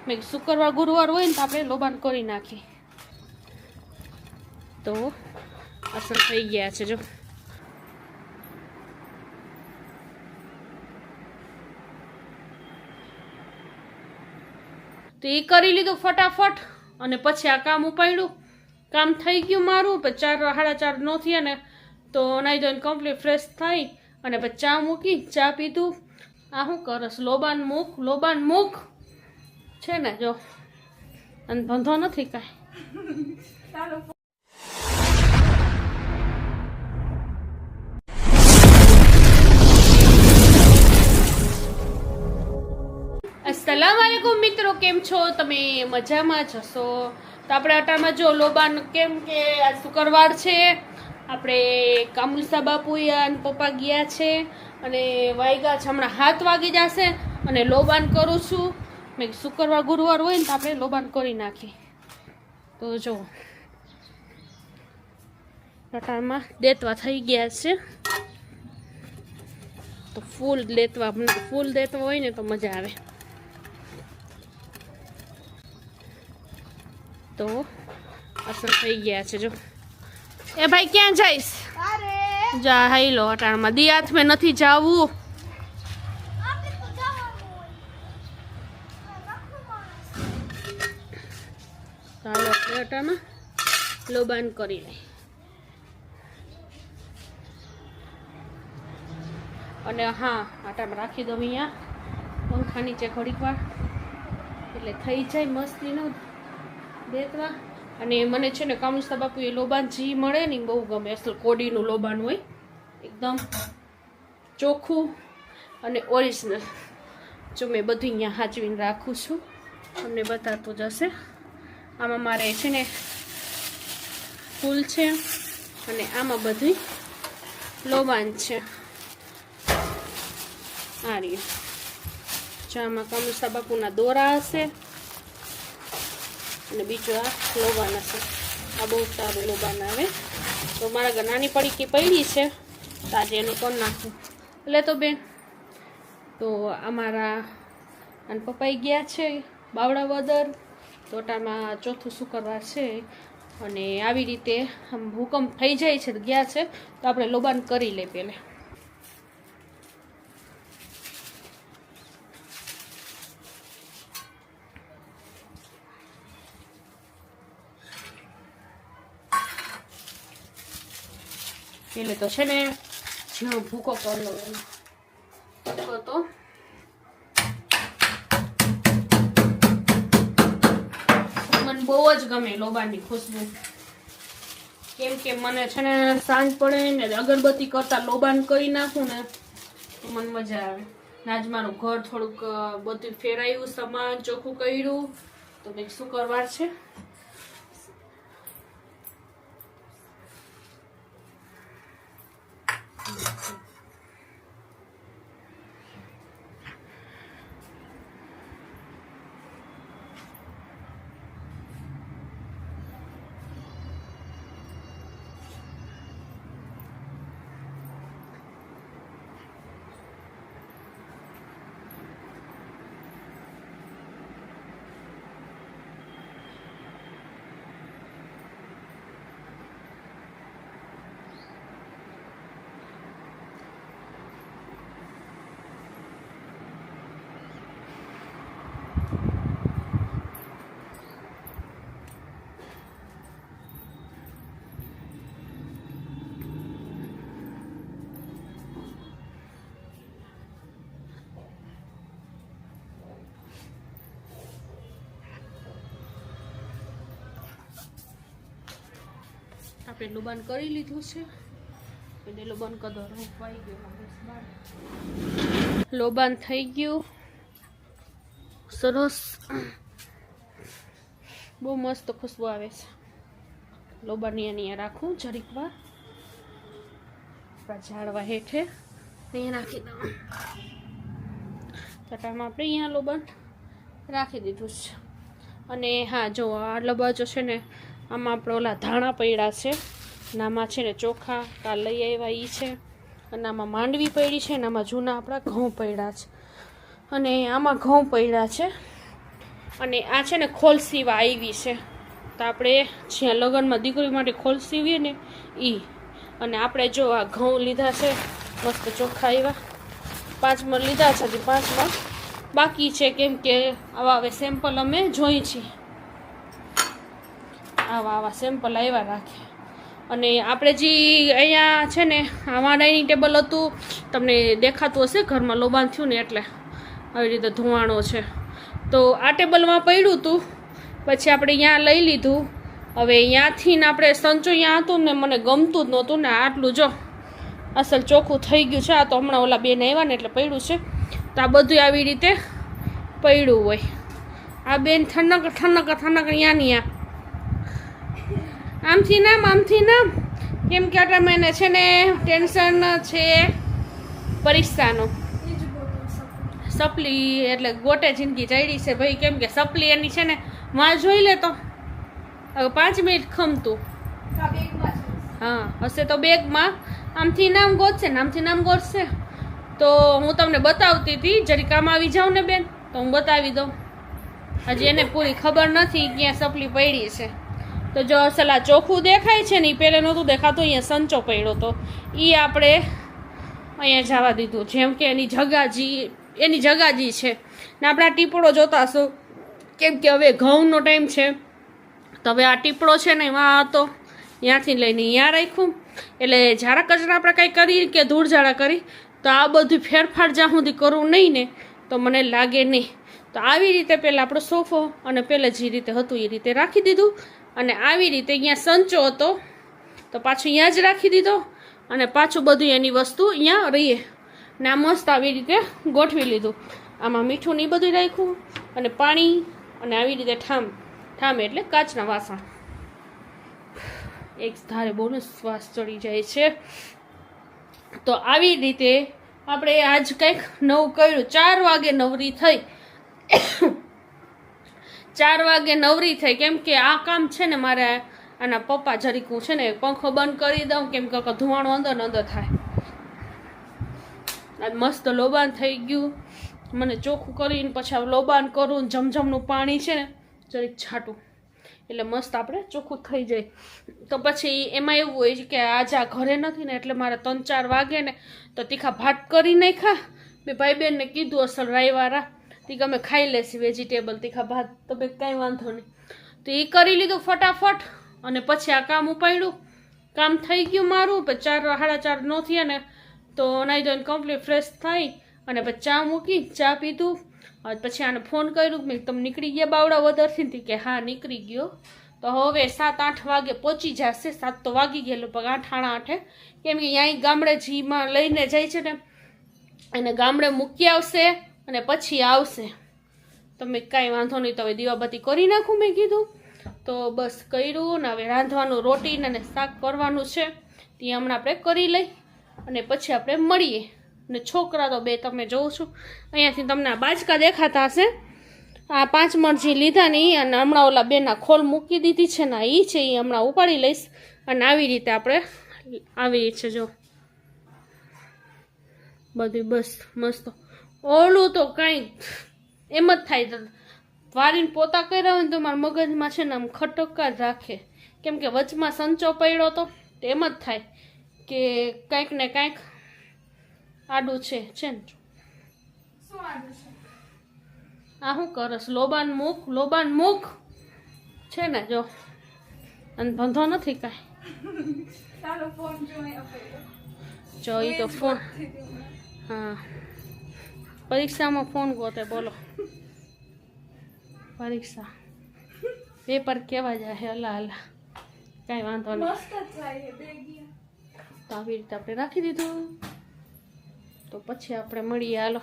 મેં શુક્રવાર ગુરુવાર હોય ને તો આપણે લોબાન કરી નાખીએ. તો અસર થઈ ગયા છે. જો તો એ કરી લીધું ફટાફટ અને પછી આ કામ ઉપાડ્યું. કામ થઈ ગયું મારું. પછી 4 સાડા 4 ન થયા ને તો નાઈ ધોઈને કમ્પ્લીટ ફ્રેશ થઈ અને પછી ચા મૂકી, ચા પીધું. આ શું કરસ? લોબાન મૂક છે ને. જો અને ધંધો નથી કાંઈ. अस्सलामुअलैकुम મિત્રો, કેમ છો તમે? મજામાં જ હશો. તો આપણે અટામાં જો લોબાન, કેમ કે આ શુક્રવાર છે, આપણે કામુલસા બાપુ અને પપ્પા ગયા છે અને વાગ્યા છે હમણાં 7 વાગી જશે અને લોબાન કરું છું. મેં શુક્રવાર ગુરુવાર હોય ને તો આપણે લોબાન કરી નાખીએ. તો જો અટામાં દેતવા થઈ ગયા છે. તો ફૂલ દેતવા હોય ને તો મજા આવે. તો અસર થઈ ગયા છે. જો એ ભાઈ ક્યાં જઈશ? જા હાઈ લો અટાણમાં દી હાથ મેં નથી જાવું. ચાલો આપણે અટાણમાં લોબાન કરી લઈ. અને હા, આટામાં રાખી દઉં અહીંયા પંખા નીચે ઘડીક વાર, એટલે થઈ જાય મસ્તીનું દેતવા. અને મને છે ને કામુલસા બાપુ એ લોબાન જી મળે ને બહુ ગમે. અસલ કોડીનું લોબાન હોય, એકદમ ચોખ્ખું અને ઓરિજિનલ. જો મેં બધું અહીંયા હાચવીને રાખું છું, તમને બતાવતું જશે. આમાં મારે છે ને ફૂલ છે અને આમાં બધું લોબાન છે. આ રહ્યું. જો આમાં કામુલસા બાપુના દોરા હશે અને બીજું આ લોબાન હશે. આ બહુ સારું લોબાન આવે. તો મારા ઘર નાની પડીકી પડી છે, તો આજે એનું કરી નાખું. એટલે તો બેન, તો અમારા અને પપ્પાઈ ગયા છે બાવડા વદર. તોટામાં ચોથું શુક્રવાર છે અને આવી રીતે આમ હુકમ થઈ જાય છે, ગયા છે તો આપણે લોબાન કરી લઈએ પહેલાં. એટલે તો છે ને ઝીણો ભૂકો કરી લો. ભૂકો તો મને બહુ જ ગમે લોબાનની ખુશ્બુ. કેમ કે મને છે ને સાંજ પડે ને અગરબત્તી કરતા લોબાન કરી નાખું ને તો મને મજા આવે. આજ મારું ઘર થોડુંક બધું ફેરાયું, સામાન ચોખ્ખું કર્યું. તો કંઈક શુક્રવાર છે. આપણે લોબાન કરી લીધું છે. એટલે લોબાન કદર વાઈ ગયો. લોબાન થઈ ગયું સરસ. બહુ મસ્ત ખુશ્બુ આવે છે. લોબાન અહીંયા રાખું જરીક વાર ઝાડવા હેઠે અહીંયા રાખી દઉં. ચટામાં આપણે અહીંયા લોબાન રાખી દીધું છે. અને હા, જો આટલા બાજુ છે ને આમાં આપણે ઓલા ધાણા પડ્યા છે, અને આમાં છે ને ચોખા કાલ લઈ આવ્યા એ છે, અને આમાં માંડવી પડી છે, અને આમાં જૂના આપણા ઘઉં પડ્યા છે, અને આમાં ઘઉં પડ્યા છે. અને આ છે ને ખોલ સીવા આવી છે, તો આપણે જ્યાં લગ્નમાં દીકરી માટે ખોલ સીવીએ ને એ. અને આપણે જો આ ઘઉં લીધા છે મસ્ત ચોખ્ખા એવા, 5 મણ લીધા છે, હજી 5 મણ બાકી છે, કેમ કે આવા હવે સેમ્પલ અમે જોઈ છીએ, આવા સેમ્પલ આવ્યા રાખે. અને આપણે જે અહીંયા છે ને આમાં ડાઇનિંગ ટેબલ હતું, તમને દેખાતું હશે, ઘરમાં લોબાન થયું ને એટલે આવી રીતે ધોવાણો છે. તો આ ટેબલમાં પડ્યું હતું, પછી આપણે અહીંયા લઈ લીધું. હવે અહીંયાથી ને આપણે સંચો અહીંયા હતું ને મને ગમતું જ નહોતું ને, આટલું જો અસલ ચોખ્ખું થઈ ગયું છે. આ તો હમણાં ઓલા બેન આવ્યા ને એટલે પડ્યું છે. તો આ બધું આવી રીતે પડ્યું હોય. આ બેન ઠનક અહીંયાની આમથી નામ, કેમ કે આટલા મહિને છે ને ટેન્શન છે પરીક્ષાનું. સપલી એટલે ગોટે જિંદગી ચાલી છે ભાઈ, કેમ કે સપલી એની છે ને માં જોઈ લે તો હવે 5 મિનિટ ખમતું. હા હશે તો બેગમાં આમથી નામ ગોતશે. તો હું તમને બતાવતી હતી, જરી કામ આવી જાઉં ને બેન તો હું બતાવી દઉં. હજી એને પૂરી ખબર નથી ક્યાં સપલી પડી છે. તો જો અસલ આ ચોખ્ખું દેખાય છે ને, એ પહેલે નહોતું દેખાતું, અહીંયા સંચો પડ્યો તો એ આપણે અહીંયા જવા દીધું, જેમ કે એની જગાજી છે ને. આપણે આ ટીપડો જોતા હશો, કેમ કે હવે ઘઉંનો ટાઈમ છે, તો હવે આ ટીપડો છે ને એમાં હતો, ત્યાંથી લઈને અહીંયા રાખ્યું. એટલે ઝાડા કચરા આપણે કંઈ કરી કે ધૂળ ઝાડા કરી, તો આ બધું ફેરફાર જ્યાં સુધી કરવું નહીં ને તો મને લાગે નહીં. તો આવી રીતે પહેલાં આપણો સોફો અને પહેલાં જે રીતે હતું એ રીતે રાખી દીધું. અને આવી રીતે અહીંયા સંચો હતો તો પાછું અહીંયા જ રાખી દીધો, અને પાછું બધું એની વસ્તુ અહીંયા રહીએ ને. આ મસ્ત આવી રીતે ગોઠવી લીધું. આમાં મીઠું ને બધું રાખ્યું, અને પાણી, અને આવી રીતે ઠામ એટલે કાચના વાસણ. એક ધારે બહુ શ્વાસ ચડી જાય છે. તો આવી રીતે આપણે આજ કંઈક નવું કર્યું. 4 વાગે નવરી થઈ 4 વાગે નવરી થઈ, કેમ કે આ કામ છે ને મારે આના પપ્પા જરીકું છે ને પંખો બંધ કરી દઉં, કેમ કે ધુવાણો અંદર થાય. આ મસ્ત લોબાન થઈ ગયું, મને ચોખ્ખું કરીને પછી લોબાન કરું. જમજમનું પાણી છે ને જરીક છાંટું એટલે મસ્ત આપણે ચોખ્ખું થઈ જાય. તો પછી એમાં એવું હોય કે આજે આ ઘરે નથી ને એટલે મારે 3-4 વાગે ને તો તીખા ભાત કરી નાખ્યા. બે ભાઈ બહેનને કીધું અસલ રાયવાળા તીખા અમે ખાઈ લેશી વેજીટેબલ તીખા ભાત, તો બે કાંઈ વાંધો નહીં. તો એ કરી લીધું ફટાફટ, અને પછી આ કામ ઉપાડ્યું. કામ થઈ ગયું મારું. પછી 4-4:30 ન થયા ને તો નાઈ ધોઈને કમ્પ્લીટ ફ્રેશ થઈ અને પછી ચા મૂકી, ચા પીધું. પછી આને ફોન કર્યું, મેં તમે નીકળી ગયા બાવડા વદરથી? કે હા નીકળી ગયો. તો હવે 7-8 વાગે પહોંચી જશે. 7 તો વાગી ગયા, લગભગ 8-8:30, કેમ કે અહીંયા ગામડે જીમાં લઈને જાય છે ને એને ગામડે મૂકી આવશે અને પછી આવશે. તો મેં કાંઈ વાંધો નહીં, તો હવે દીવાબત્તી કરી નાખું મેં કીધું. તો બસ કર્યું ને હવે રાંધવાનું, રોટી અને શાક કરવાનું છે, તે હમણાં આપણે કરી લઈ અને પછી આપણે મળીએ. ને છોકરા તો બે તમે જોઉં છું અહીંયાથી તમને આ બાજકા દેખાતા હશે. આ 5 મણ જે લીધા ને અને હમણાં ઓલા બેના ખોલ મૂકી દીધી છે ને એ છે, એ હમણાં ઉપાડી લઈશ. અને આવી રીતે આપણે આવી છે જો બધું બસ મસ્ત. ઓલું તો કાંઈ એમ જ થાય, વારીને પોતા કર્યા હોય ને તો મારા મગજમાં છે ને આમ ખટકા જ રાખે, કેમ કે વચમાં સંચો પડ્યો તો એમ જ થાય કે કાંઈક ને કાંઈક આડું છે ને. આ શું કરસ? લોબાન મૂક છે ને જો, અને ધંધો નથી કાંઈ. જો એ તો ફોન, હા પરીક્ષામાં ફોન ગોતે. બોલો પરીક્ષા પેપર કેવા જાય? હલા કાંઈ વાંધો નહીં. તો આવી રીતે આપણે રાખી દીધું. તો પછી આપણે મળીએ, હાલો.